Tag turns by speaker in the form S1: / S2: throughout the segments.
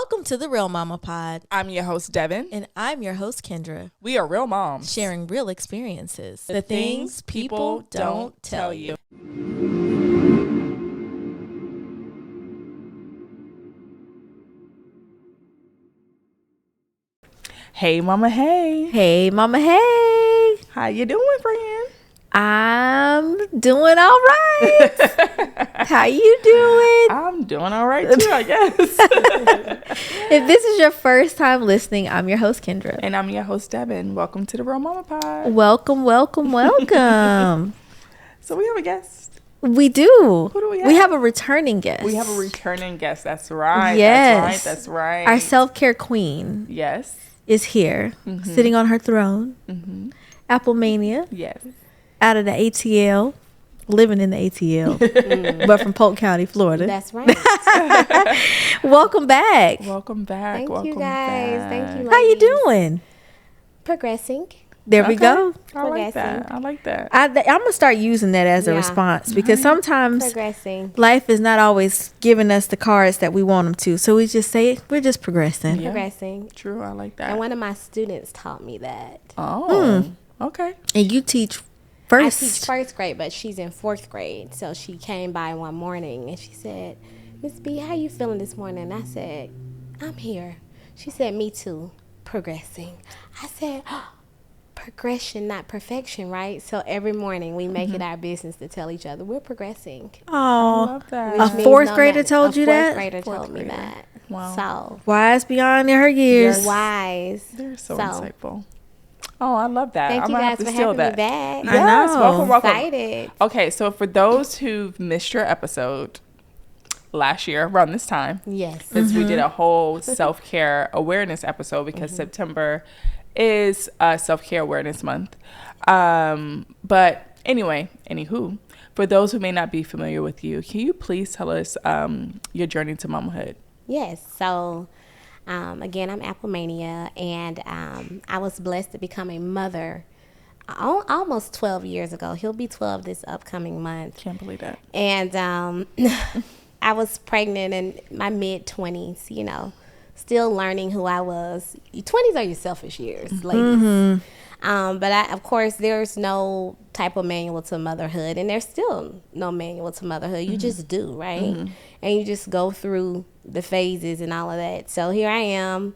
S1: Welcome to the Real Mama Pod.
S2: I'm your host, Devin.
S1: And I'm your host, Kendra.
S2: We are real moms.
S1: Sharing real experiences. The things people don't tell you.
S2: Hey, mama, hey.
S1: Hey, Mama, hey.
S2: How you doing, friend?
S1: I'm doing all right. How you doing?
S2: I'm doing all right, too, I guess.
S1: If this is your first time listening, I'm your host, Kendra.
S2: And I'm your host, Devin. Welcome to the Real Mama Pod.
S1: Welcome, welcome, welcome.
S2: So we have a guest.
S1: We do.
S2: Who do we have?
S1: We have a returning guest.
S2: We have a returning guest. That's right.
S1: Yes.
S2: That's right.
S1: Our self-care queen
S2: Yes.
S1: is here, sitting on her throne. Applemania,
S2: Yes.
S1: out of the ATL, living in the ATL, but from Polk County, Florida.
S3: That's right.
S1: Welcome back.
S2: Welcome back.
S3: Thank
S2: Welcome
S3: you guys.
S2: back.
S3: Thank you.
S1: How you
S3: ladies.
S1: doing?
S3: Progressing.
S1: There we
S2: Okay.
S1: go.
S2: I like that.
S3: Progressing.
S2: I like that.
S1: I'm going to start using that as a
S3: Yeah.
S1: response because sometimes
S3: Progressing.
S1: life is not always giving us the cards that we want them to. So we just say, we're just progressing.
S2: Yeah.
S3: Progressing.
S2: True. I like that.
S3: And one of my students taught me that.
S2: Oh, okay.
S1: And you teach
S3: I
S1: first.
S3: teach first grade, but she's in fourth grade. So she came by one morning and she said, Miss B, how you feeling this morning? I said, I'm here. She said, me too. Progressing. I said, progression, not perfection, right? So every morning we make it our business to tell each other we're progressing.
S1: Oh,
S2: Love that.
S1: A
S3: Which means
S1: fourth
S3: no
S1: grader
S3: matter-
S1: told you that?
S3: A fourth grader
S2: Fourth
S3: told me
S2: grader.
S3: that.
S2: Wow.
S3: So
S1: wise beyond her years.
S3: you're wise.
S2: They're so
S3: So,
S2: insightful. Oh, I love that.
S3: thank
S2: I'm
S3: you
S2: gonna
S3: guys
S2: have
S3: for
S2: to steal
S3: having
S2: that.
S3: me back.
S1: I
S2: Yes,
S1: know.
S2: welcome.
S3: Excited.
S2: Okay, so for those who've missed your episode last year around this time,
S3: Yes.
S2: because we did a whole self-care awareness episode because September is self-care awareness month. But anyway, anywho, for those who may not be familiar with you, can you please tell us your journey to mamahood?
S3: Yes. So, again, I'm Applemania, and I was blessed to become a mother almost 12 years ago. He'll be 12 this upcoming month.
S2: Can't believe that.
S3: And I was pregnant in my mid-20s, you know, still learning who I was. Your 20s are your selfish years, ladies. But of course, there's no type of manual to motherhood, and there's still no manual to motherhood. You just do, right? And you just go through the phases and all of that. So here I am,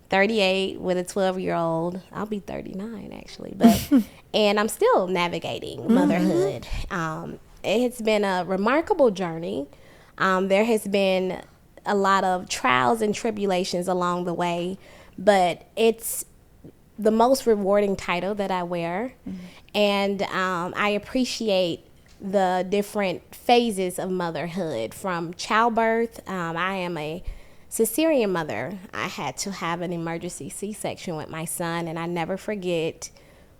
S3: 38 with a 12-year-old. I'll be 39 actually, but and I'm still navigating motherhood. It's been a remarkable journey. There has been a lot of trials and tribulations along the way, but it's the most rewarding title that I wear. And I appreciate the different phases of motherhood. From childbirth, I am a cesarean mother. I had to have an emergency C-section with my son, and I never forget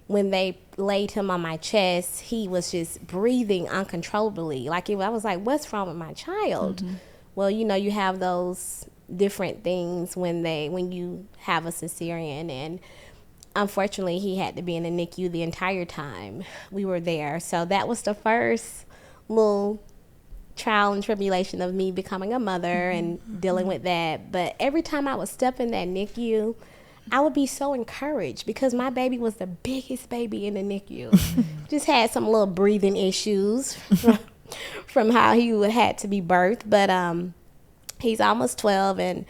S3: when they laid him on my chest, he was just breathing uncontrollably. I was like, what's wrong with my child? Well, you know, you have those different things when you have a cesarean, and unfortunately, he had to be in the NICU the entire time we were there. So that was the first little trial and tribulation of me becoming a mother and dealing with that. But every time I would step in that NICU, I would be so encouraged because my baby was the biggest baby in the NICU. Just had some little breathing issues from how he had to be birthed. But he's almost 12, and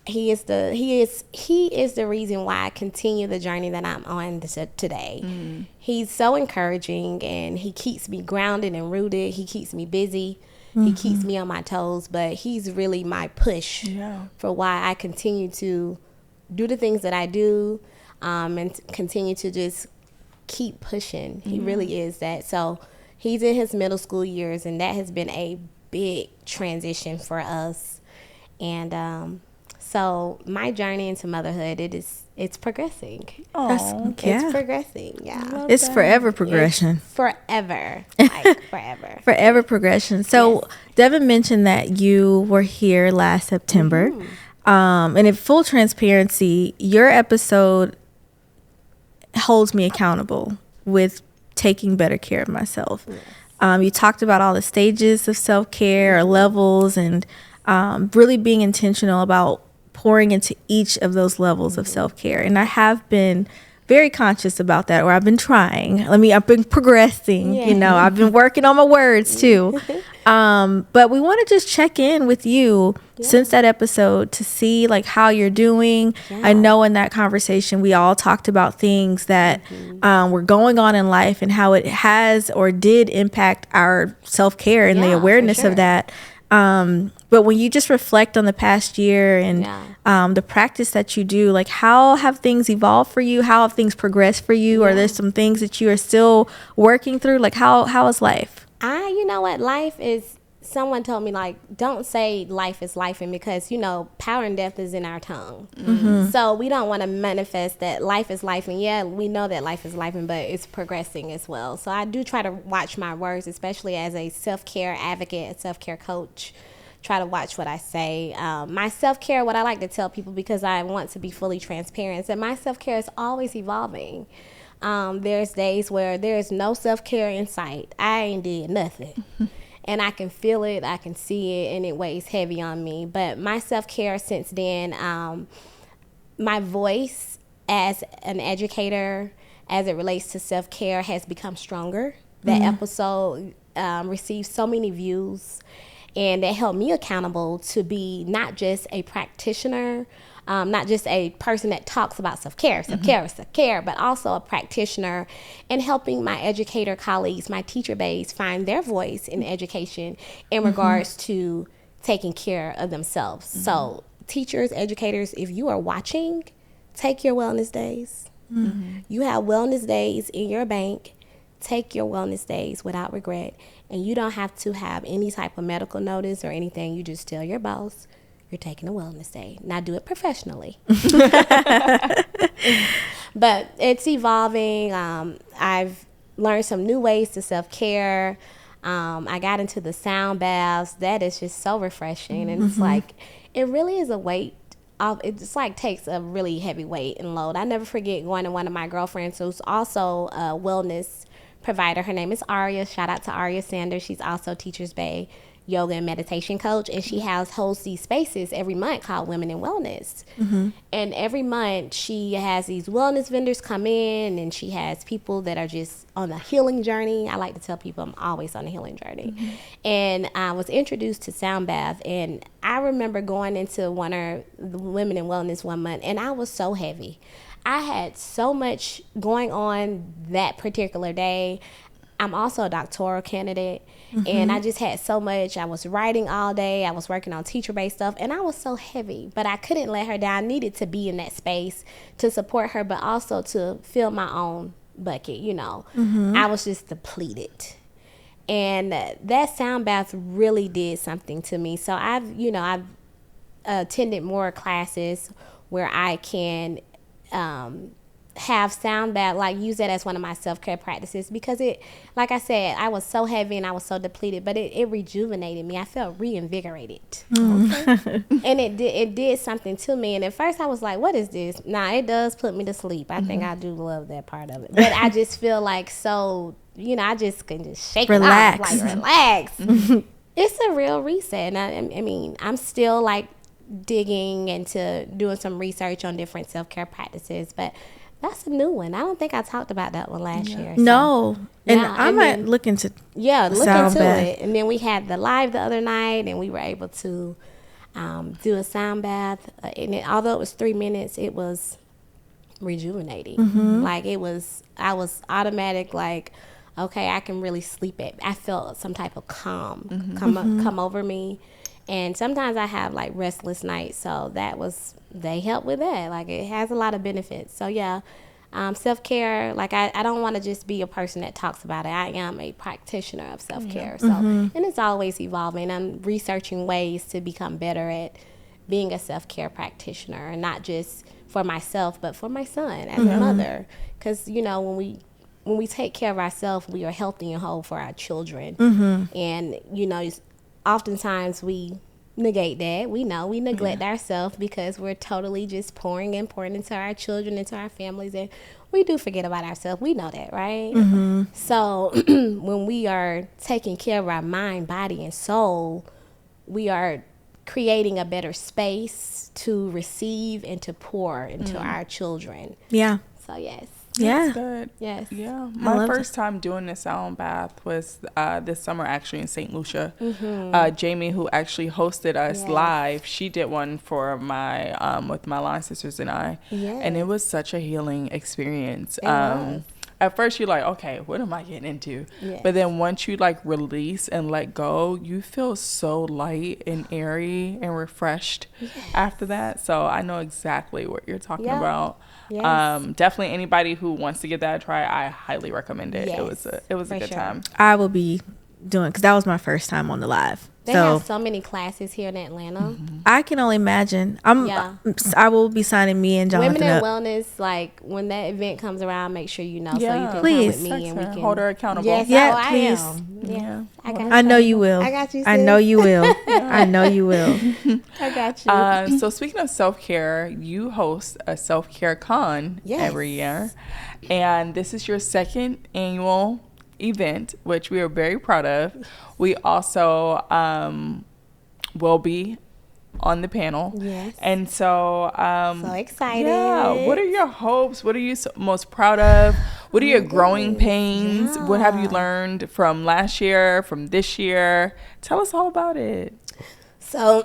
S3: he is the reason why I continue the journey that I'm on today. He's so encouraging, and he keeps me grounded and rooted. He keeps me busy. He keeps me on my toes, but he's really my push for why I continue to do the things that I do, and continue to just keep pushing. He really is that. So he's in his middle school years, and that has been a big transition for us. And so my journey into motherhood, it's progressing.
S2: Oh,
S3: It's progressing, yeah.
S1: It's forever progression.
S3: It's forever, like forever.
S1: Forever progression. So Devin mentioned that you were here last September. And in full transparency, your episode holds me accountable with taking better care of myself. You talked about all the stages of self-care or levels, and really being intentional about pouring into each of those levels of self-care. And I have been very conscious about that, or I've been trying. I've been progressing,
S3: Yeah.
S1: I've been working on my words too. But we want to just check in with you since that episode to see like how you're doing.
S3: Yeah.
S1: I know in that conversation, we all talked about things that were going on in life and how it has or did impact our self-care and the
S3: Yeah, for
S1: awareness
S3: sure.
S1: of that. But when you just reflect on the past year and the practice that you do, like how have things evolved for you? How have things progressed for you? Are there some things that you are still working through? Like how is life?
S3: You know what, life is, someone told me, like, don't say life is life, and because, power and death is in our tongue. So we don't want to manifest that life is life, and yeah, we know that life is life, but it's progressing as well. So I do try to watch my words, especially as a self-care advocate, a self-care coach. Try to watch what I say. My self-care, what I like to tell people, because I want to be fully transparent, is that my self-care is always evolving. There's days where there's no self-care in sight. I ain't did nothing. And I can feel it, I can see it, and it weighs heavy on me. But my self-care since then, my voice as an educator, as it relates to self-care, has become stronger. That episode received so many views, and that held me accountable to be not just a practitioner, not just a person that talks about self-care, but also a practitioner, and helping my educator colleagues, my teacher base, find their voice in education in regards to taking care of themselves. So teachers, educators, if you are watching, take your wellness days. You have wellness days in your bank. Take your wellness days without regret. And you don't have to have any type of medical notice or anything. You just tell your boss, you're taking a wellness day. Now do it professionally. But it's evolving. I've learned some new ways to self-care. I got into the sound baths. That is just so refreshing. And it's like, it really is a weight. It just like takes a really heavy weight and load. I never forget going to one of my girlfriends who's also a wellness provider. Her name is Aria. Shout out to Aria Sanders. She's also Teachers Bay yoga and meditation coach, and she holds these spaces every month called Women in Wellness. And every month she has these wellness vendors come in, and she has people that are just on a healing journey. I like to tell people I'm always on a healing journey. And I was introduced to sound bath, and I remember going into one of the Women in Wellness one month, and I was so heavy. I had so much going on that particular day. I'm also a doctoral candidate, and I just had so much. I was writing all day. I was working on teacher-based stuff, and I was so heavy, but I couldn't let her down. I needed to be in that space to support her, but also to fill my own bucket, I was just depleted. And that sound bath really did something to me. So I've attended more classes where I can have sound bath, like use that as one of my self-care practices, because it, like I said, I was so heavy and I was so depleted, but it rejuvenated me. I felt reinvigorated. And it did something to me. And at first I was like, what is this? Nah, it does put me to sleep. I think I do love that part of it, but I just feel like so, I just can just shake it off, like relax. It's a real reset. And I mean, I'm still like digging into doing some research on different self-care practices, but that's a new one. I don't think I talked about that one last year. So.
S1: No. And I might look into
S3: it. And then we had the live the other night, and we were able to do a sound bath. And although it was 3 minutes, it was rejuvenating. Like I was automatic, like, okay, I can really sleep it. I felt some type of calm come over me. And sometimes I have like restless nights, so they help with that. Like it has a lot of benefits. So yeah, self-care, like I don't want to just be a person that talks about it. I am a practitioner of self-care. So, and it's always evolving. I'm researching ways to become better at being a self-care practitioner, and not just for myself, but for my son as a mother. Because, when we take care of ourselves, we are healthy and whole for our children. And, oftentimes we negate that. We neglect ourselves because we're totally just pouring into our children, into our families, and we do forget about ourselves. We know that, right? So when we are taking care of our mind, body, and soul, we are creating a better space to receive and to pour into our children.
S1: Yeah.
S3: So yes.
S1: Yeah.
S2: That's good.
S3: Yes.
S2: Yeah.
S1: I
S2: My
S1: love
S2: first time doing the sound bath was this summer, actually, in St. Lucia.
S3: Mm-hmm.
S2: Jamie, who actually hosted us
S3: Yes.
S2: live, she did one for my with my line sisters and I,
S3: Yes.
S2: and it was such a healing experience.
S3: It was.
S2: At first, you're like, okay, what am I getting into?
S3: Yes.
S2: But then once you like release and let go, you feel so light and airy and refreshed after that. So I know exactly what you're talking
S3: Yeah.
S2: about.
S3: Yes.
S2: Definitely anybody who wants to give that a try, I highly recommend it.
S3: Yes,
S2: It was a
S3: for
S2: good
S3: sure.
S2: time.
S1: I will be doing, because that was my first time on the live.
S3: They
S1: So
S3: have so many classes here in Atlanta.
S1: I can only imagine.
S3: Yeah.
S1: I will be signing me and Jonathan
S3: Women in
S1: up.
S3: Wellness, like when that event comes around, make sure you know so you
S2: Yeah.
S3: can
S1: Please.
S3: come with me and we can
S2: Hold her accountable.
S3: Yes,
S1: Yeah,
S3: oh,
S1: please.
S3: I am. Yeah.
S2: Yeah.
S3: I got
S1: I know you will.
S3: I got you,
S1: I
S3: sis.
S1: know you will. I know you will.
S3: I got you.
S2: So speaking of self-care, you host a self-care con
S3: Yes.
S2: every year. And this is your second annual event, which we are very proud of. We also will be on the panel.
S3: Yes.
S2: And so
S3: So excited.
S2: Yeah. What are your hopes? What are you most proud of? What are your growing pains? What have you
S3: Yeah.
S2: learned from last year, from this year? Tell us all about it.
S3: So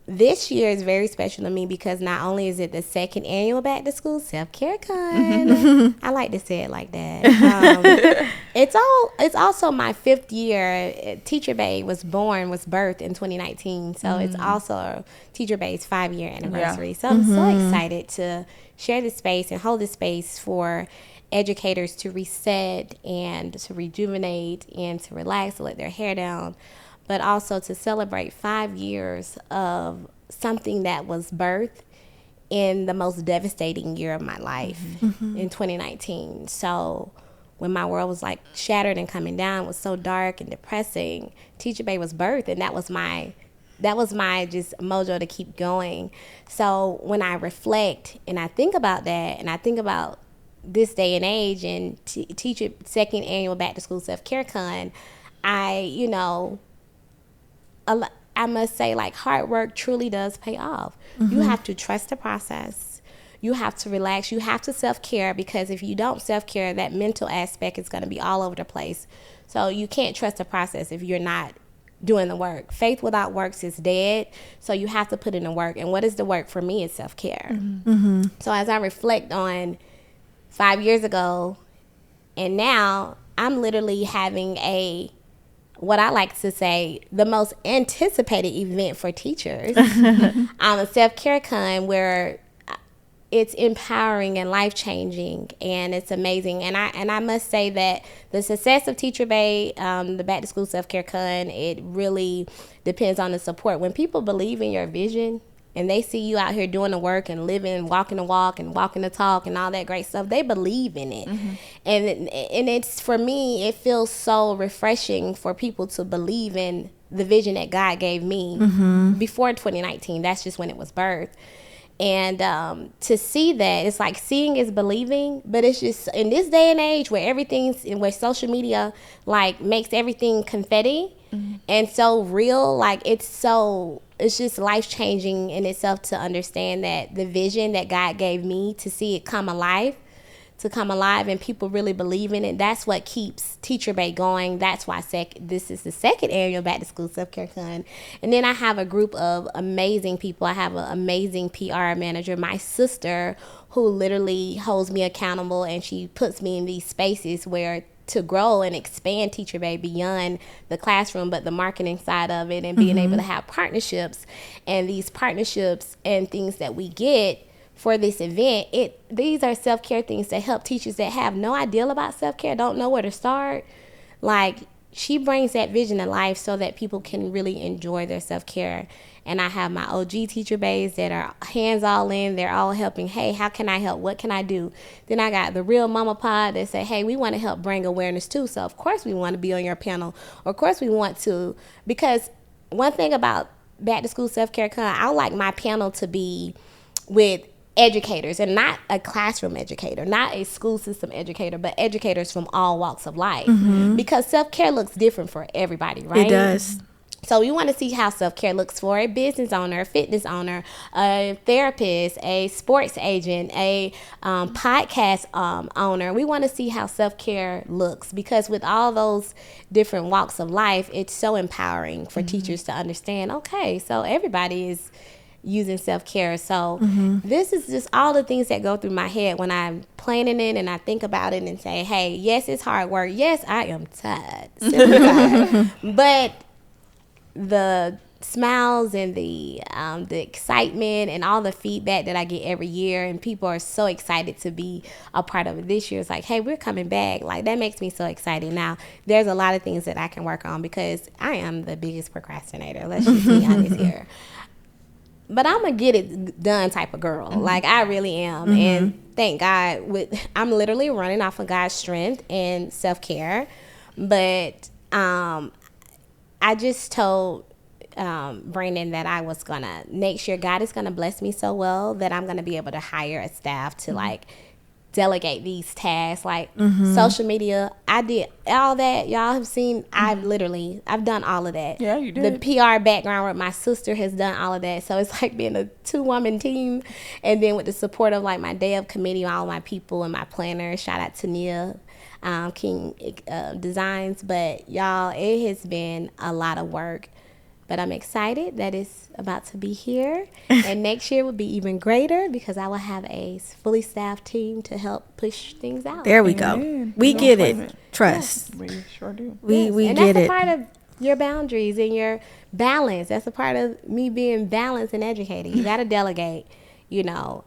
S3: this year is very special to me because not only is it the second annual Back to School Self-Care Con, I like to say it like that. It's also my 5th year. Teacher Bay was birthed in 2019, so it's also Teacher Bay's 5-year anniversary. So I'm so excited to share this space and hold this space for educators to reset and to rejuvenate and to relax, to let their hair down, but also to celebrate 5 years of something that was birthed in the most devastating year of my life in 2019. So when my world was like shattered and coming down, was so dark and depressing, Teacher Bay was birthed, and that was my just mojo to keep going. So when I reflect and I think about that, and I think about this day and age and Teacher second annual Back to School Self-Care Con, I must say, like, hard work truly does pay off. You have to trust the process. You have to relax. You have to self-care, because if you don't self-care, that mental aspect is going to be all over the place. So you can't trust the process if you're not doing the work. Faith without works is dead. So you have to put in the work. And what is the work for me is self-care. So as I reflect on 5 years ago and now, I'm literally having what I like to say, the most anticipated event for teachers. A self-care con where it's empowering and life-changing, and it's amazing. And I must say that the success of Teacher Bay, the Back to School Self-Care Con, it really depends on the support. When people believe in your vision and they see you out here doing the work and living, walking the walk and walking the talk and all that great stuff, they believe in it. And it's, for me, it feels so refreshing for people to believe in the vision that God gave me before 2019. That's just when it was birthed. And to see that, it's like seeing is believing, but it's just in this day and age where where social media like makes everything confetti and so real, like it's just life-changing in itself to understand that the vision that God gave me, to see it come alive and people really believe in it. That's what keeps Teacher Bay going. That's why this is the second annual Back to School Self-Care Con. And then I have a group of amazing people. I have an amazing PR manager, my sister, who literally holds me accountable, and she puts me in these spaces where to grow and expand Teacher Bay beyond the classroom, but the marketing side of it, and being able to have partnerships. And these partnerships and things that we get for this event, these are self-care things that help teachers that have no idea about self-care, don't know where to start. Like, she brings that vision to life so that people can really enjoy their self-care. And I have my OG Teacher Bays that are hands all in. They're all helping. Hey, how can I help? What can I do? Then I got the real Mama Pod that say, hey, we want to help bring awareness too. So of course we want to be on your panel. Of course we want to, because one thing about Back to School Self-Care Con, I like my panel to be with educators, and not a classroom educator, not a school system educator, but educators from all walks of life. Because self-care looks different for everybody, right?
S1: It does.
S3: So we want to see how self-care looks for a business owner, a fitness owner, a therapist, a sports agent, a podcast owner. We want to see how self-care looks, because with all those different walks of life, it's so empowering for teachers to understand, okay, so everybody is using self-care. So this is just all the things that go through my head when I'm planning it and I think about it and say, hey, yes, it's hard work. Yes, I am tired, super tired. But the smiles and the excitement and all the feedback that I get every year, and people are so excited to be a part of it this year. It's like, hey, we're coming back. Like, that makes me so excited. Now, there's a lot of things that I can work on because I am the biggest procrastinator. Let's just be honest here. But I'm a get it done type of girl. Like, I really am. And thank God, I'm literally running off of God's strength and self-care. But I just told Brandon that I was going to next year, God is going to bless me so well that I'm going to be able to hire a staff to like delegate these tasks, like social media. I did all that. Y'all have seen, I've done all of that.
S2: Yeah, you did.
S3: The PR background with my sister has done all of that. So it's like being a 2-woman team. And then with the support of like my dev committee, all my people and my planner, shout out to Nia. King Designs. But y'all, it has been a lot of work, but I'm excited that it's about to be here. And next year will be even greater because I will have a fully staffed team to help push things out.
S1: There we go. We get it. Trust.
S2: We sure do.
S1: We
S3: and
S1: get
S3: that's
S1: it.
S3: a part of your boundaries and your balance. That's a part of me being balanced and educated. You got to delegate. You know,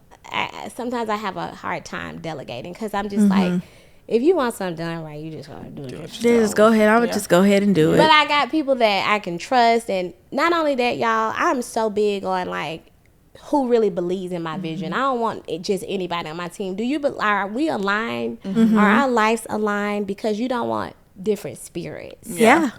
S3: sometimes I have a hard time delegating because I'm just like, if you want something done right, you just gotta do it.
S1: Just go ahead. I would just go ahead and do it.
S3: But I got people that I can trust, and not only that, y'all, I'm so big on like who really believes in my vision. I don't want just anybody on my team. Are we aligned? Are our lives aligned? Because you don't want different spirits.
S1: Yeah.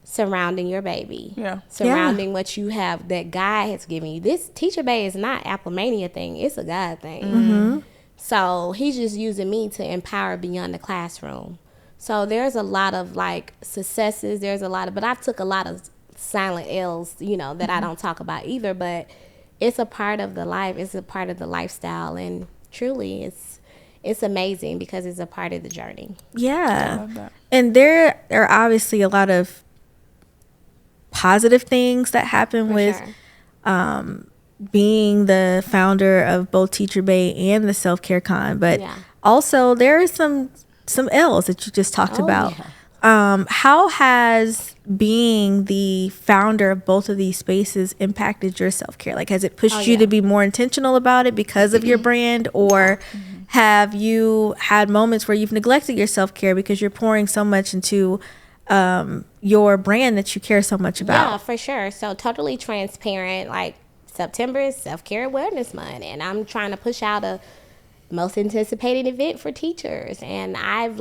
S3: Surrounding your baby.
S2: Yeah.
S3: Surrounding what you have that God has given you. This Teacher Bay is not Apple Mania thing. It's a God thing. So he's just using me to empower beyond the classroom. So there's a lot of like successes. But I took a lot of silent L's, you know, that I don't talk about either. But it's a part of the life. It's a part of the lifestyle. And truly it's amazing because it's a part of the journey.
S1: Yeah.
S2: I love that.
S1: And there are obviously a lot of positive things that happen with being the founder of both Teacher Bay and the Self-Care Con, but also there are some L's that you just talked about. How has being the founder of both of these spaces impacted your self-care? Like, has it pushed you to be more intentional about it because of your brand, or have you had moments where you've neglected your self-care because you're pouring so much into your brand that you care so much about?
S3: Yeah, for sure. So totally transparent, like, September is Self-Care Awareness Month, and I'm trying to push out a most anticipated event for teachers. And I've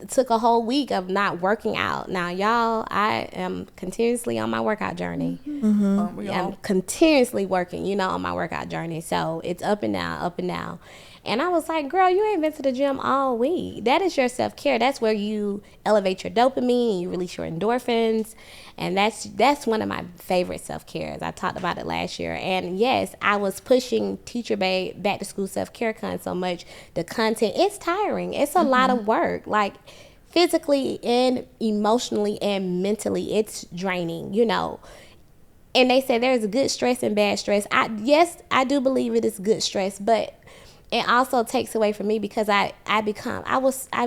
S3: took a whole week of not working out. Now, y'all, I am continuously on my workout journey. I'm continuously working, on my workout journey. So it's up and down, up and down. And I was like, girl, you ain't been to the gym all week. That is your self-care. That's where you elevate your dopamine, you release your endorphins. And that's one of my favorite self-cares. I talked about it last year. And yes, I was pushing Teacher Bay Back to School Self-Care Con so much. The content, it's tiring. It's a lot of work. Like, physically and emotionally and mentally, it's draining, And they say there's good stress and bad stress. I do believe it is good stress, but it also takes away from me because I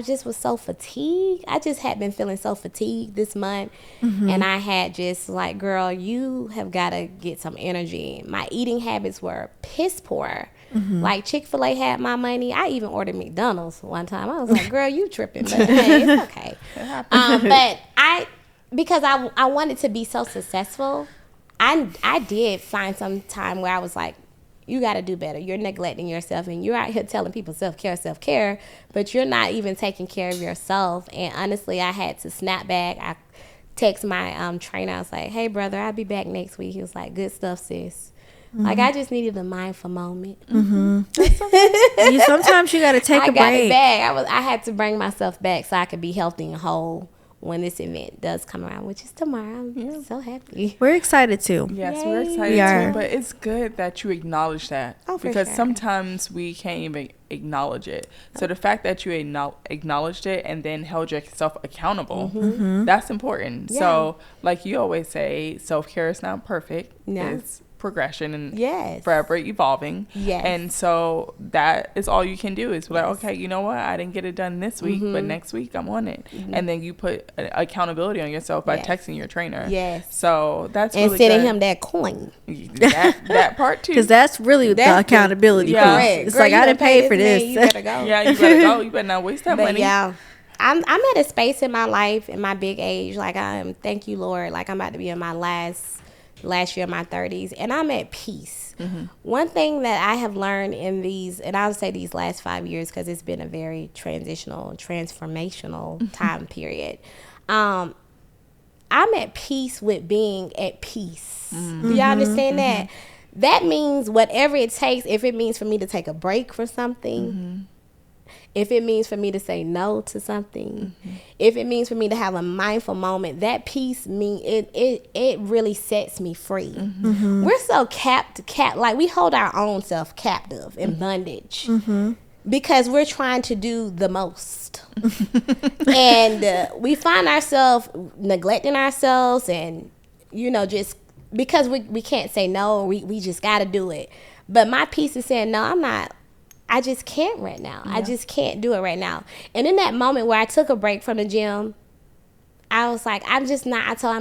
S3: just was so fatigued. I just had been feeling so fatigued this month. And I had just like, girl, you have got to get some energy. My eating habits were piss poor. Like, Chick-fil-A had my money. I even ordered McDonald's one time. I was like, girl, you tripping. But hey, it's okay. But because I wanted to be so successful, I did find some time where I was like, you got to do better. You're neglecting yourself, and you're out here telling people self-care, but you're not even taking care of yourself. And honestly, I had to snap back. I text my trainer. I was like, hey, brother, I'll be back next week. He was like, good stuff, sis. Like, I just needed a mindful moment.
S1: Sometimes you got to take a break.
S3: I got it back. I had to bring myself back so I could be healthy and whole when this event does come around, which is tomorrow. I'm so happy.
S1: We're excited too.
S2: Yes,
S3: Yay.
S2: we're excited
S1: We are.
S2: too. But it's good that you acknowledge that.
S3: Oh, for
S2: because
S3: sure.
S2: sometimes we can't even acknowledge it. So the fact that you acknowledged it and then held yourself accountable, that's important.
S3: Yeah.
S2: So like you always say, self-care is not perfect.
S3: No.
S2: It's progression and
S3: Yes.
S2: forever evolving.
S3: Yes.
S2: And so that is all you can do is be like, okay, you know what? I didn't get it done this week, but next week I'm on it. And then you put accountability on yourself by
S3: Yes.
S2: texting your trainer.
S3: Yes.
S2: So that's
S3: And
S2: really
S3: sending
S2: good.
S3: him that coin.
S2: that part too.
S1: Because that's really
S3: That's
S1: the accountability
S2: yeah.
S1: piece.
S3: Correct.
S1: It's
S3: Girl,
S1: like,
S3: you
S1: I
S3: done
S1: didn't pay for
S3: man,
S1: this.
S3: You better go.
S2: Yeah, you better go. You better not waste that
S3: But
S2: money.
S3: yeah, I'm at a space in my life, in my big age. Like thank you, Lord. Like I'm about to be in my last year of my 30s, and I'm at peace. One thing that I have learned in these, and I'll say these last 5 years because it's been a very transformational time period. I'm at peace with being at peace. Do y'all understand that? That means whatever it takes. If it means for me to take a break from something, if it means for me to say no to something, if it means for me to have a mindful moment, that peace it really sets me free. We're so like we hold our own self captive in bondage because we're trying to do the most. And we find ourselves neglecting ourselves and, just because we can't say no, we just got to do it. But my peace is saying, no, I just can't right now. I just can't do it right now. And in that moment where I took a break from the gym, I was like, I'm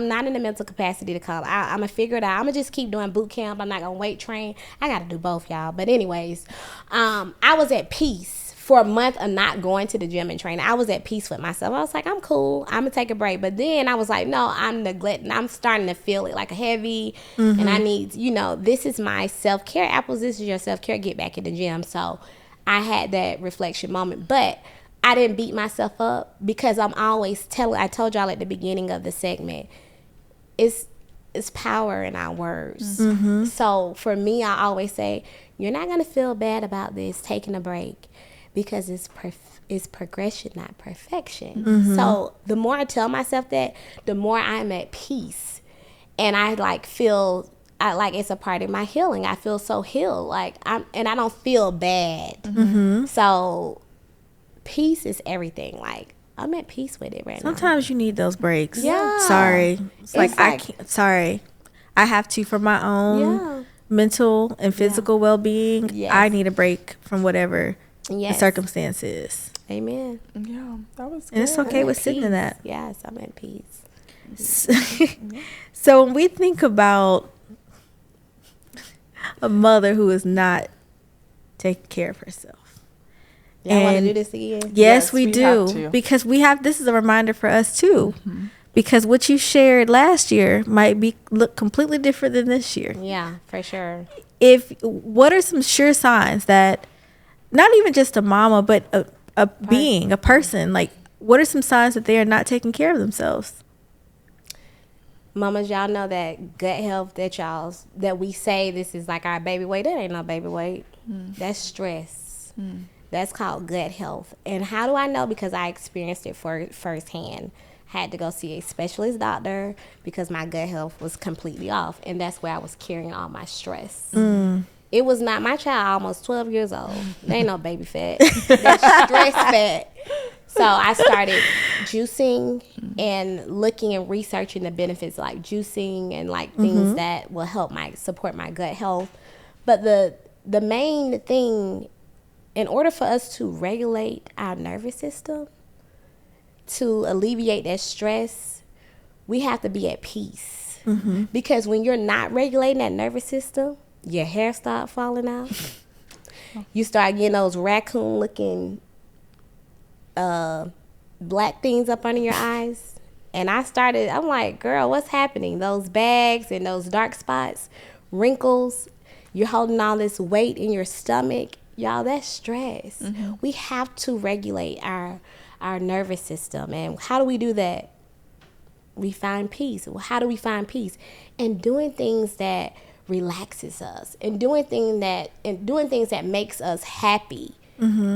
S3: not in the mental capacity to come. I'm going to figure it out. I'm going to just keep doing boot camp. I'm not going to weight train. I got to do both, y'all. But anyways, I was at peace for a month of not going to the gym and training. I was at peace with myself. I was like, I'm cool. I'm going to take a break. But then I was like, no, I'm neglecting. I'm starting to feel it like heavy. And I need, this is my self-care. Apples, this is your self-care. Get back in the gym. So I had that reflection moment. But I didn't beat myself up because I'm always I told y'all at the beginning of the segment, it's power in our words. So for me, I always say, you're not going to feel bad about this, taking a break, because it's progression, not perfection. So the more I tell myself that, the more I'm at peace. And I feel it's a part of my healing. I feel so healed. And I don't feel bad. So peace is everything. I'm at peace with it right now.
S1: Sometimes you need those breaks.
S3: Yeah.
S1: Sorry. It's like I
S3: like-
S1: can't. Sorry. I have to for my own
S3: Yeah.
S1: mental and physical well-being.
S3: Yes.
S1: I need a break from whatever the
S3: Yes.
S1: circumstance is.
S3: Amen.
S2: Yeah, that was good.
S1: And it's okay
S3: I'm
S1: with
S3: at
S1: sitting in
S3: peace.
S1: that.
S3: Yes, I'm at peace.
S1: So when we think about a mother who is not taking care of herself,
S3: Y'all want to
S1: And-
S3: do this again?
S1: yes,
S2: Yes,
S1: we
S2: we
S1: do,
S2: have to.
S1: because this is a reminder for us too, because what you shared last year might look completely different than this year.
S3: Yeah, for sure.
S1: What are some sure signs that not even just a mama, but a being, a person, like what are some signs that they are not taking care of themselves?
S3: Mamas, y'all know that gut health that we say this is like our baby weight. That ain't no baby weight. That's stress. That's called gut health. And how do I know? Because I experienced it firsthand. Had to go see a specialist doctor because my gut health was completely off. And that's where I was carrying all my stress. It was not my child, almost 12 years old. There ain't no baby fat. That's stress fat. So I started juicing and looking and researching the benefits like juicing and things that will help support my gut health. But the main thing, in order for us to regulate our nervous system, to alleviate that stress, we have to be at peace. Because when you're not regulating that nervous system, your hair start falling out. You start getting those raccoon looking black things up under your eyes. And I'm like, girl, what's happening? Those bags and those dark spots, wrinkles, you're holding all this weight in your stomach. Y'all, that's stress. We have to regulate our nervous system. And how do we do that? We find peace. Well, how do we find peace? And doing things that relaxes us and doing things that makes us happy.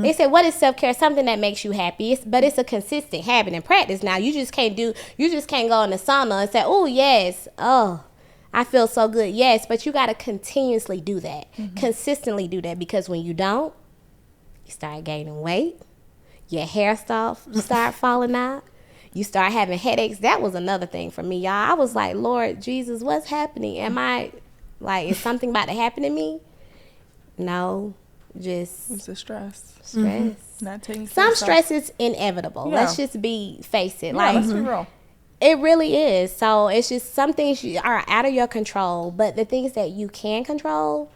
S3: They said, what is self-care? Something that makes you happy. But it's a consistent habit and practice. Now, you just can't go in the sauna and say, oh, yes, oh, I feel so good. Yes, but you got to continuously do that. Consistently do that, because when you don't, you start gaining weight. Your hair start falling out. You start having headaches. That was another thing for me, y'all. I was like, Lord Jesus, what's happening? Am I, like, is something about to happen to me? No, just
S2: It's a stress.
S3: Not
S2: taking
S3: some stress is inevitable.
S2: Yeah.
S3: Let's just face it.
S2: Yeah,
S3: Like,
S2: let's be real.
S3: it really is. So it's just some things are out of your control, but the things that you can control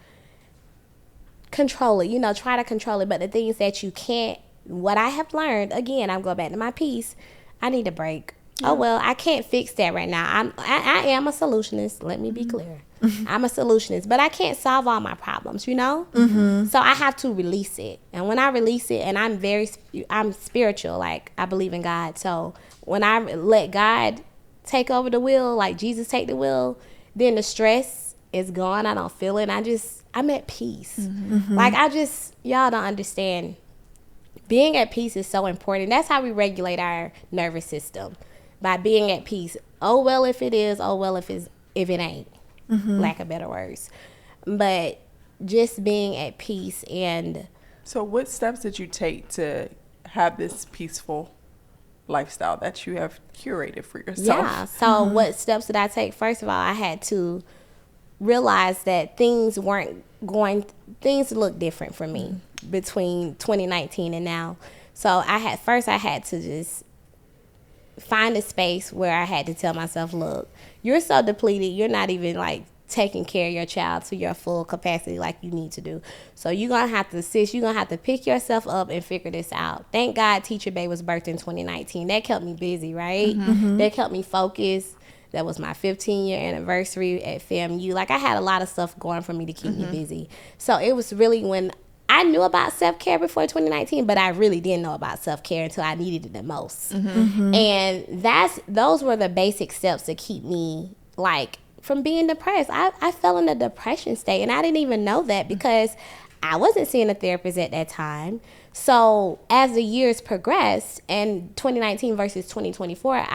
S3: it. Try to control it. But the things that you can't, what I have learned, again, I'm going back to my piece, I need a break. Yeah. Oh, well, I can't fix that right now. I am a solutionist. Let me be clear. I'm a solutionist, but I can't solve all my problems, So I have to release it. And when I release it, and I'm spiritual, like I believe in God. So when I let God take over the wheel, like Jesus take the wheel, then the stress is gone. I don't feel it. I'm at peace. Like y'all don't understand. Being at peace is so important. That's how we regulate our nervous system, by being at peace. Oh, well, if it is. Oh, well, if it ain't. Lack of better words. But just being at peace. And
S2: so what steps did you take to have this peaceful lifestyle that you have curated for yourself?
S3: Yeah. So what steps did I take? First of all, I had to realize that things look different for me between 2019 and now. So I had to just find a space where I had to tell myself, look, you're so depleted, you're not even like taking care of your child to your full capacity like you need to do. So you're going to have to pick yourself up and figure this out. Thank God Teacher Bay was birthed in 2019. That kept me busy, right? That kept me focused. That was my 15-year anniversary at FAMU. Like, I had a lot of stuff going for me to keep me busy. So it was really when I knew about self-care before 2019, but I really didn't know about self-care until I needed it the most. And those were the basic steps to keep me, like, from being depressed. I fell in a depression state, and I didn't even know that because I wasn't seeing a therapist at that time. So as the years progressed, and 2019 versus 2024,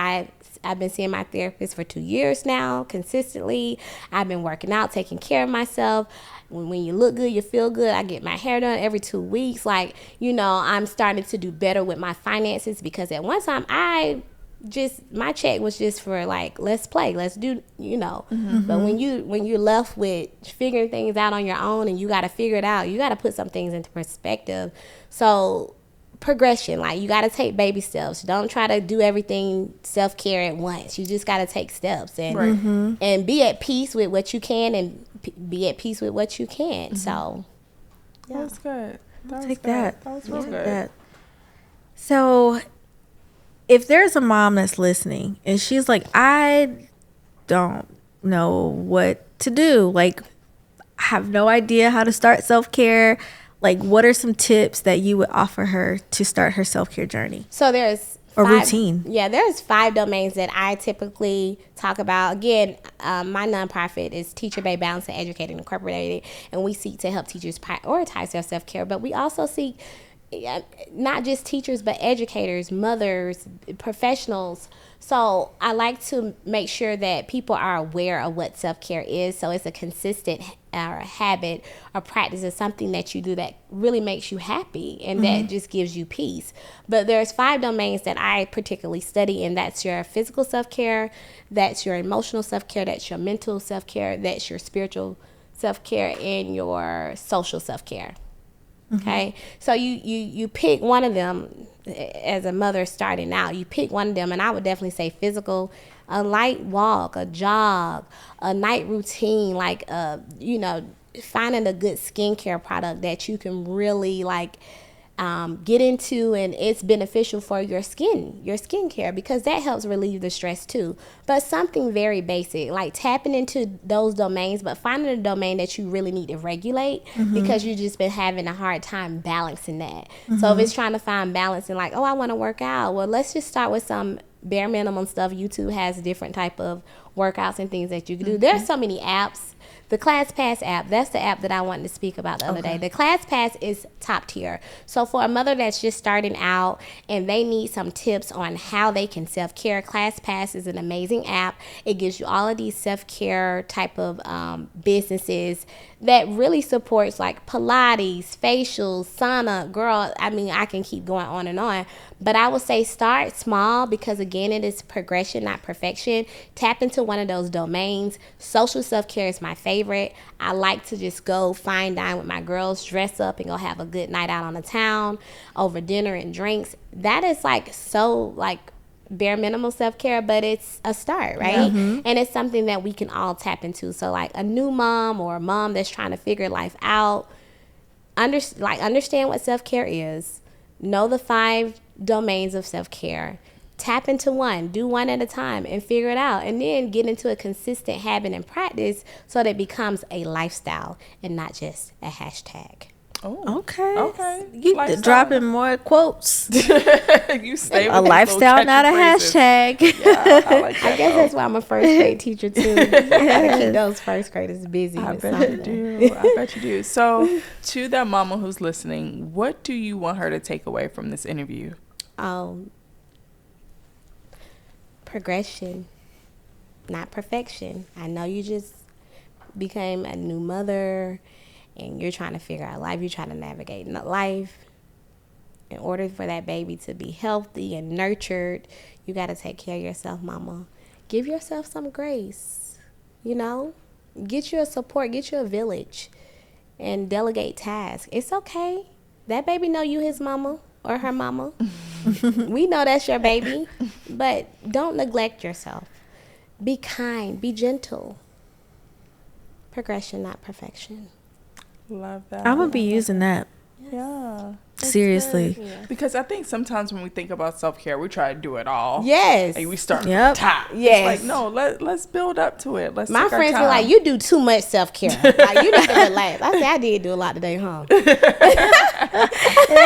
S3: I've been seeing my therapist for 2 years now, consistently. I've been working out, taking care of myself. When you look good, you feel good. I get my hair done every 2 weeks. Like, I'm starting to do better with my finances, because at one time my check was just for like, let's play, let's do, But when you're left with figuring things out on your own, and you got to figure it out, you got to put some things into perspective. So progression, like, you got to take baby steps. Don't try to do everything self-care at once. You just got to take steps and and be at peace with what you can, and be at peace with what you can't. So
S2: yeah. That's good.
S1: That
S2: was real good.
S1: So if there's a mom that's listening and she's like, I don't know what to do, like, I have no idea how to start self-care, like, what are some tips that you would offer her to start her self-care journey?
S3: So there's
S1: routine.
S3: Yeah, there's 5 domains that I typically talk about. Again, my nonprofit is Teacher Bay Balance and Educating Incorporated, and we seek to help teachers prioritize their self-care. But we also seek not just teachers, but educators, mothers, professionals. So I like to make sure that people are aware of what self-care is. So it's a consistent habit or practice. It's something that you do that really makes you happy, and that just gives you peace. But there's 5 domains that I particularly study, and that's your physical self-care, that's your emotional self-care, that's your mental self-care, that's your spiritual self-care, and your social self-care. Okay, so you pick one of them. As a mother starting out, you pick one of them, and I would definitely say physical, a light walk, a jog, a night routine, like finding a good skincare product that you can really get into, and it's beneficial for your skincare, because that helps relieve the stress too. But something very basic, like tapping into those domains, but finding a domain that you really need to regulate, because you've just been having a hard time balancing that. So if it's trying to find balance and I want to work out, well, let's just start with some bare minimum stuff. YouTube has different type of workouts and things that you can do. There's so many apps The ClassPass app, that's the app that I wanted to speak about the other day. The ClassPass is top tier. So for a mother that's just starting out and they need some tips on how they can self-care, ClassPass is an amazing app. It gives you all of these self-care type of businesses that really supports like Pilates, facials, sauna. Girl, I mean, I can keep going on and on. But I would say start small because, again, it is progression, not perfection. Tap into one of those domains. Social self-care is my favorite. I like to just go fine dine with my girls, dress up, and go have a good night out on the town over dinner and drinks. That is like so like bare minimum self-care, but it's a start, right? And it's something that we can all tap into. So like a new mom or a mom that's trying to figure life out, understand what self-care is. Know the 5 domains of self-care. Tap into one, do one at a time and figure it out, and then get into a consistent habit and practice so that it becomes a lifestyle and not just a hashtag.
S2: Oh,
S1: okay. You dropping more quotes.
S2: You stay with
S1: a lifestyle, not a hashtag.
S2: Yeah, I like that.
S3: I guess that's why I'm a first grade teacher too. I gotta keep those first graders busy.
S2: I bet you do. I bet you do. So, to that mama who's listening, what do you want her to take away from this interview?
S3: Progression, not perfection. I know you just became a new mother and you're trying to figure out life. You're trying to navigate life. In order for that baby to be healthy and nurtured, you got to take care of yourself, mama. Give yourself some grace, you know? Get you a support, get you a village, and delegate tasks. It's okay. That baby know you his mama or her mama. We know that's your baby, but don't neglect yourself. Be kind, be gentle. Progression, not perfection.
S2: Love that.
S1: I'm going to be using that.
S2: Yeah.
S1: Seriously.
S2: Because I think sometimes when we think about self-care, we try to do it all.
S3: Yes.
S2: And we start from the top.
S3: Yes.
S2: It's like, no, let's build up to it. Let's
S3: My friends were like, you do too much self-care. Like, you need to relax. I said, I did do a lot today, huh?
S1: Ain't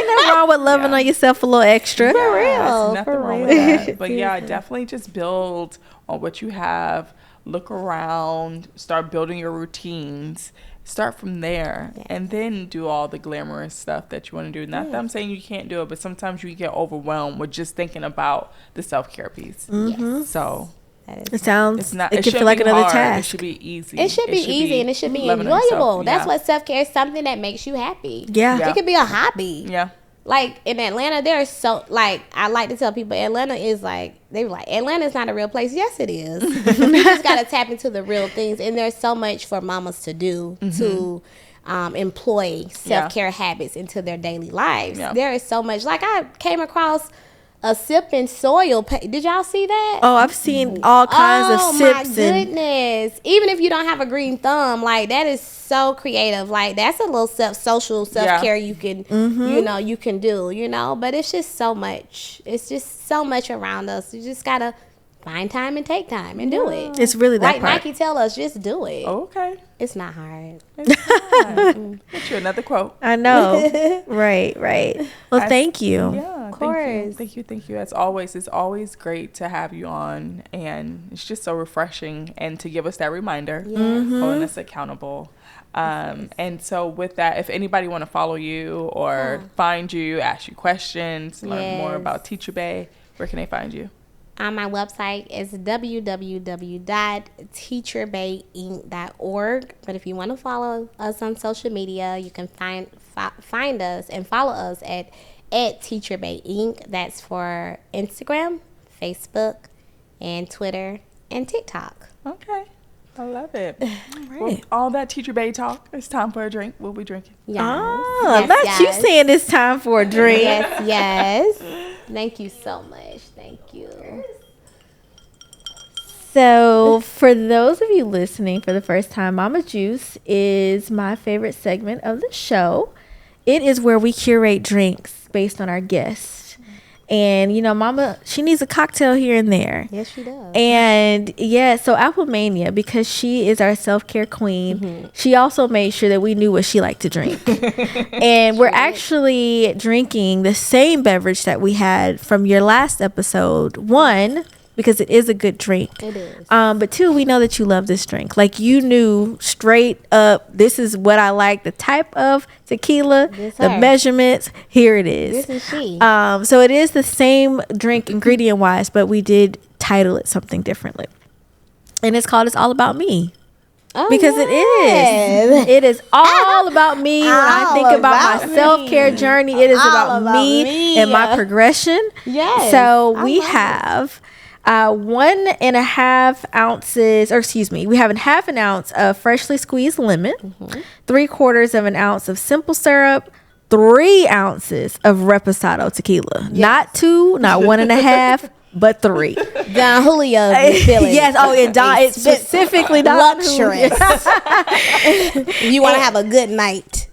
S1: nothing wrong with loving on yourself a little extra.
S3: For real.
S2: Nothing
S3: For
S2: wrong
S3: real.
S2: with that. But yeah, definitely just build on what you have. Look around. Start building your routines. Start from there, and then do all the glamorous stuff that you want to do. Not that I'm saying you can't do it, but sometimes you get overwhelmed with just thinking about the self-care piece. So
S1: it sounds,
S2: it
S1: can
S2: should
S1: feel like
S2: be
S1: another
S2: hard.
S1: task.
S2: It should be easy.
S3: It should be easy and it should be enjoyable. That's what self-care is, something that makes you happy.
S1: Yeah.
S3: It could be a hobby.
S2: Yeah.
S3: Like in Atlanta, there's so, like, I like to tell people Atlanta is like, they were like, Atlanta's not a real place. Yes, it is. You just got to tap into the real things. And there's so much for mamas to do to employ self-care habits into their daily lives.
S2: Yeah.
S3: There is so much. Like, I came across a sip and soil. Did y'all see that?
S1: Oh, I've seen all kinds of sips.
S3: Oh, my goodness. Even if you don't have a green thumb, like, that is so creative. Like, that's a little social self-care you can, you know, you can do, you know. But it's just so much. It's just so much around us. You just got to find time and take time and do it.
S1: It's really that
S3: like
S1: part.
S3: Nike tell us, just do it.
S2: Okay.
S3: It's not hard.
S2: Get you another quote.
S1: I know. Right. Well, thank you.
S2: Yeah,
S3: Of course.
S2: Thank you. As always, it's always great to have you on, and it's just so refreshing and to give us that reminder, holding us accountable. And so with that, if anybody want to follow you or find you, ask you questions, learn more about Teacher Bay, where can they find you?
S3: My website is www.teacherbayinc.org. But if you want to follow us on social media, you can find us and follow us at Teacher Bay Inc. That's for Instagram, Facebook, and Twitter, and TikTok.
S2: Okay. I love it.
S1: All right.
S2: Well, all that Teacher Bay talk, it's time for a drink. We'll be drinking.
S3: Yes.
S1: Oh, that's you saying it's time for a drink.
S3: Yes. Thank you so much. Thank you.
S1: So, for those of you listening for the first time, Mama Juice is my favorite segment of the show. It is where we curate drinks based on our guests. And, you know, Mama, she needs a cocktail here and there.
S3: Yes, she does.
S1: And, yeah, so Apple Mania, because she is our self-care queen, she also made sure that we knew what she liked to drink. And we're actually drinking the same beverage that we had from your last episode. One, because it is a good drink.
S3: It is.
S1: But two, we know that you love this drink. Like, you knew straight up, this is what I like, the type of tequila,
S3: This
S1: the
S3: her.
S1: measurements. Here it is.
S3: This is she.
S1: So it is the same drink ingredient wise, but we did title it something differently. And it's called It's All About Me.
S3: Oh,
S1: Because it
S3: yes.
S1: is. It is all about me. When I
S3: All
S1: think about
S3: about
S1: my self-care
S3: me.
S1: journey, it is
S3: All
S1: about
S3: about
S1: me
S3: me.
S1: and my progression.
S3: Yes,
S1: So
S3: I
S1: we
S3: love it.
S1: have 1.5 ounces, or excuse me, we have a half an ounce of freshly squeezed lemon,
S3: Mm-hmm.
S1: 3/4 of an ounce of simple syrup, 3 ounces of reposado tequila. Not 2, not 1.5, but 3.
S3: Don Julio is feeling
S1: Yes. Oh, and Don, it's specifically Don
S3: luxurious. If you want to have a good night.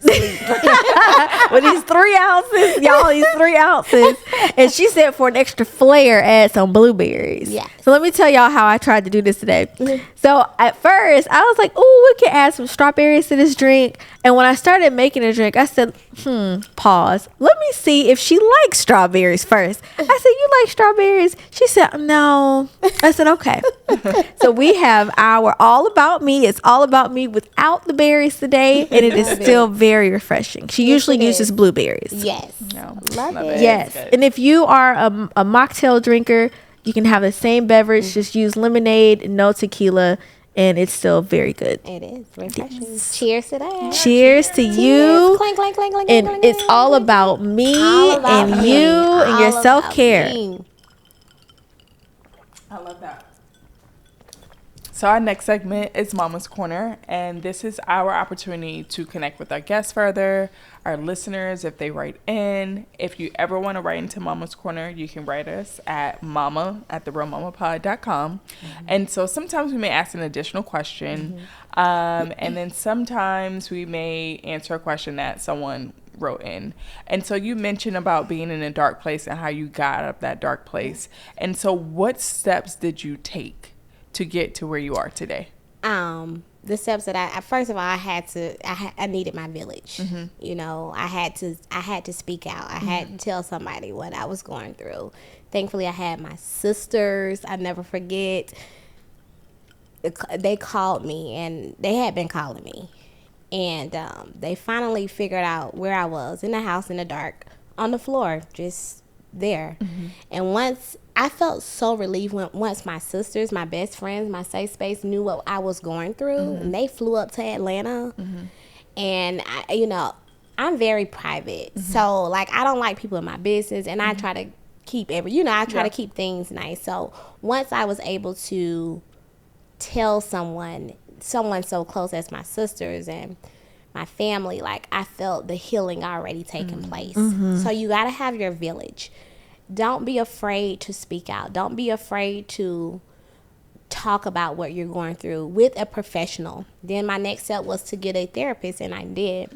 S1: with these 3 ounces, y'all, these 3 ounces. And she said for an extra flair, add some blueberries.
S3: Yes.
S1: So let me tell y'all how I tried to do this today. So at first, I was like, oh, we can add some strawberries to this drink. And when I started making a drink, I said, pause. Let me see if she likes strawberries first. I said, you like strawberries? She said, no. I said, okay. So we have our All About Me. It's all about me without the berries today. And it is still very refreshing. She usually
S3: it
S1: uses
S3: is.
S1: blueberries.
S3: Yes.
S2: No,
S3: Love it.
S1: Yes.
S2: It's good.
S1: And if you are a mocktail drinker, you can have the same beverage. Just use lemonade, no tequila, and it's still very good.
S3: It is refreshing. Cheers to that.
S1: Cheers to you.
S3: Cheers. Clink, clink, clink, clink,
S1: And
S3: clink,
S1: it's
S3: clink,
S1: all
S3: clink.
S1: about me
S3: All about
S1: and
S3: me.
S1: you and your
S3: All
S1: self-care.
S3: about me.
S2: I love that. So our next segment is Mama's Corner, and this is our opportunity to connect with our guests further, our listeners if they write in. If you ever want to write into Mama's Corner, you can write us at mama@therealmamapod.com. And so sometimes we may ask an additional question, and then sometimes we may answer a question that someone wrote in. And so you mentioned about being in a dark place and how you got out of that dark place. And so what steps did you take to get to where you are today?
S3: The steps that I first of all, I needed my village. You know, I had to speak out. I had to tell somebody what I was going through. Thankfully, I had my sisters. I never forget. They called me, and they had been calling me, and they finally figured out where I was in the house in the dark on the floor, just there. And once I felt so relieved once my sisters, my best friends, my safe space knew what I was going through, and they flew up to Atlanta. And I'm very private, so like I don't like people in my business, and I try to keep to keep things nice. So once I was able to tell someone so close as my sisters and my family, like I felt the healing already taking place. So you got to have your village. Don't be afraid to speak out. Don't be afraid to talk about what you're going through with a professional. Then my next step was to get a therapist, and I did,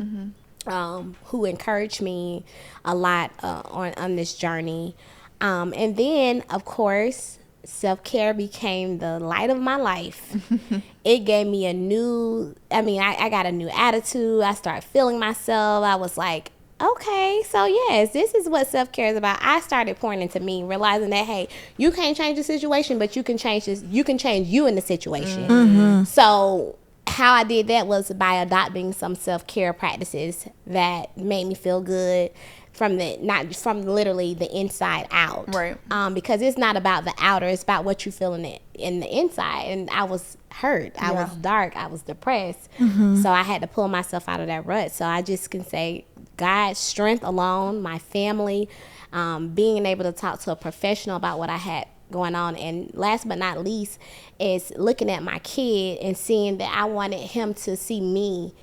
S3: who encouraged me a lot on this journey. And then, of course, self-care became the light of my life. It gave me I got a new attitude. I started feeling myself. I was like, okay, so yes, this is what self-care is about. I started pouring into me, realizing that, hey, you can't change the situation, but you can change this. You can change you in the situation. So how I did that was by adopting some self-care practices that made me feel good not from literally the inside out.
S2: Right.
S3: Because it's not about the outer, it's about what you feel in the inside. And I was hurt. I was dark. I was depressed. So I had to pull myself out of that rut. So I just can say God's strength alone, my family, being able to talk to a professional about what I had going on. And last but not least is looking at my kid and seeing that I wanted him to see me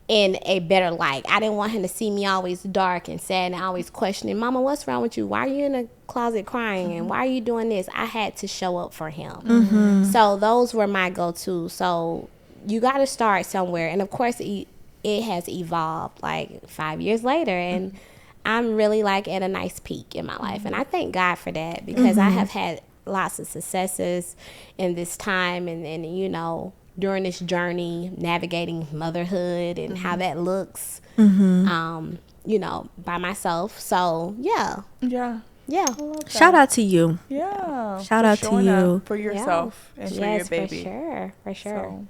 S3: in a better light. I didn't want him to see me always dark and sad and always questioning, Mama, what's wrong with you? Why are you in the closet crying? And why are you doing this? I had to show up for him. So those were my go-to. So you got to start somewhere. And of course, it has evolved like 5 years later. And I'm really like at a nice peak in my life. And I thank God for that, because I have had lots of successes in this time. And during this journey, navigating motherhood and how that looks, by myself. So, yeah.
S2: Yeah.
S3: Yeah.
S1: Shout out to you.
S2: Yeah.
S1: Shout
S2: for
S1: out to
S2: showing up
S1: you.
S2: for yourself and for your
S3: Yes,
S2: baby.
S3: for sure.
S2: So,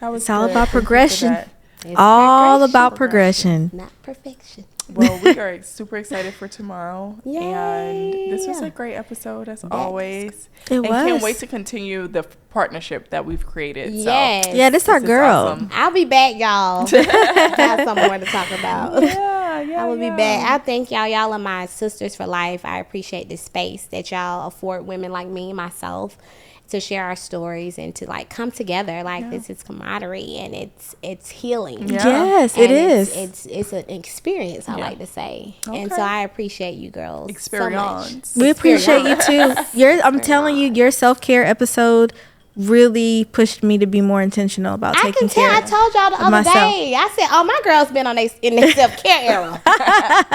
S2: that was
S1: It's all
S2: good.
S1: about
S2: Thank you for
S1: progression.
S2: that.
S3: It's
S1: All
S3: progression,
S1: about progression.
S3: not perfection.
S2: Well, we are super excited for tomorrow.
S3: Yay.
S2: And this was a great episode as always.
S1: It
S2: and
S1: was.
S2: can't wait to continue the partnership that we've created.
S3: Yes.
S2: So,
S1: Yeah, this our
S2: is
S1: girl.
S2: awesome.
S3: I'll be back, y'all. Have some more to talk about.
S2: Yeah,
S3: I will be back. I thank y'all. Y'all are my sisters for life. I appreciate the space that y'all afford women like me, myself, to share our stories and to like come together. Like this is camaraderie and it's healing.
S2: Yeah.
S1: Yes,
S3: And
S1: it is.
S3: It's an experience, I like to say. And so
S2: Okay.
S3: I appreciate you girls so much.
S2: Experience.
S1: We appreciate you too. I'm telling you, your self-care episode really pushed me to be more intentional about
S3: I
S1: taking
S3: can tell.
S1: care
S3: I told y'all the other
S1: myself.
S3: day. I said, "Oh, my girls been on in their self care era,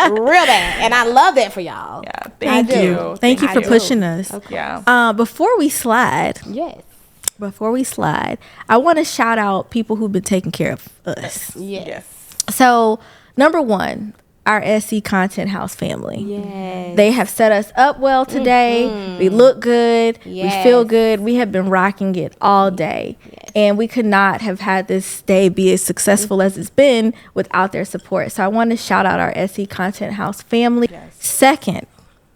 S3: real bad," and I love that for y'all.
S2: Yeah.
S1: Thank
S2: Thank
S1: you.
S2: you.
S1: Thank you
S3: I
S1: for
S3: do.
S1: pushing us.
S2: Yeah.
S1: Before we slide,
S3: Yes,
S1: I want to shout out people who've been taking care of us.
S3: yes,
S1: So, number one, our SC Content House family.
S3: yes.
S1: They have set us up well today. We look good. We feel
S3: Yes.
S1: good. We have been rocking it all day. And we could not have had this day be as successful as it's been without their support. So I want to shout out our SC Content House family.
S2: Yes.
S1: Second,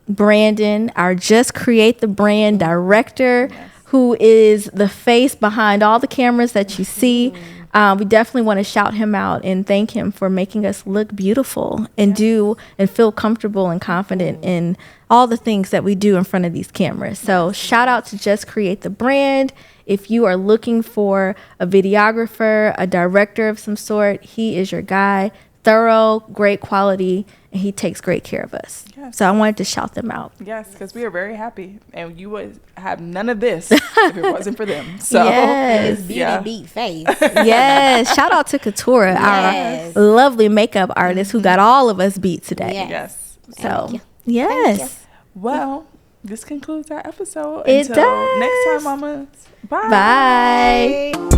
S1: Brandon, our Just Create the Brand director, who is the face behind all the cameras that you see. We definitely want to shout him out and thank him for making us look beautiful and do and feel comfortable and confident in all the things that we do in front of these cameras. So shout out to Just Create the Brand. If you are looking for a videographer, a director of some sort, he is your guy. Thorough, great quality, and he takes great care of us.
S2: Yes.
S1: So I wanted to shout them out.
S2: Yes, because we are very happy, and you would have none of this if it wasn't for them. So,
S1: Yes.
S3: Beauty
S2: yeah.
S3: beat face.
S1: Yes, shout out to Katura,
S3: Yes.
S1: our lovely makeup artist who got all of us beat today.
S3: Yes.
S2: Yes.
S1: So,
S3: you.
S1: yes.
S2: Well, this concludes our episode.
S1: It
S2: Until
S1: does.
S2: next time, mamas. Bye.
S1: Bye.
S3: Bye.